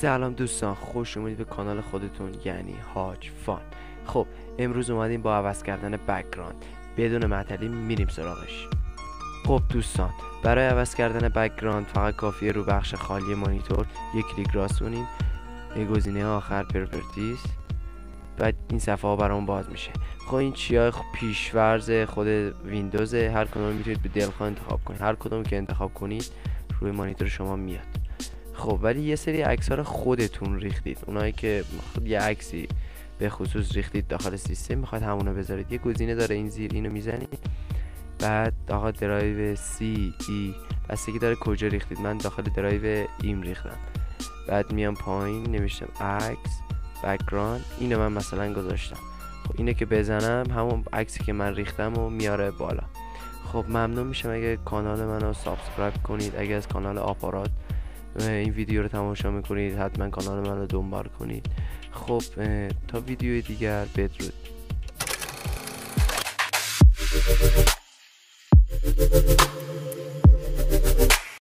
سلام دوستان، خوش اومدید به کانال خودتون یعنی هاج فان. خب امروز اومدیم با عوض کردن بک‌گراند بدون معطلی میریم سراغش. خب دوستان، برای عوض کردن بک‌گراند فقط کافیه رو بخش خالی مانیتور یک کلیک راست کنیم، به گزینه آخر پراپرتیز، بعد این صفحه ها برامون باز میشه. خب این چیای پیشورز خود ویندوز، هر کدوم میتونید به دلخواه انتخاب کنید، هر کدوم که انتخاب کنید روی مانیتور شما میاد. خب ولی یه سری عکس رو خودتون ریختید، اونایی که یه عکسی به خصوص ریختید داخل سیستم میخواد همونو بذارید، یه گزینه داره این زیر، اینو میزنید، بعد آقا درایو سی ای بستگی داره کجا ریختید، من داخل درایو ایم ریختم، بعد میام پایین نوشتم عکس بک‌گراند، اینو من مثلا گذاشتم. خب اینو که بزنم همون عکسی که من ریختم و میاره بالا. خب ممنون میشم اگه کانال منو سابسکرایب کنید، اگه از کانال آپارات این ویدیو رو تماشا میکنید حتما کانال من رو دنبال کنید. خب تا ویدیوی دیگر بدرود.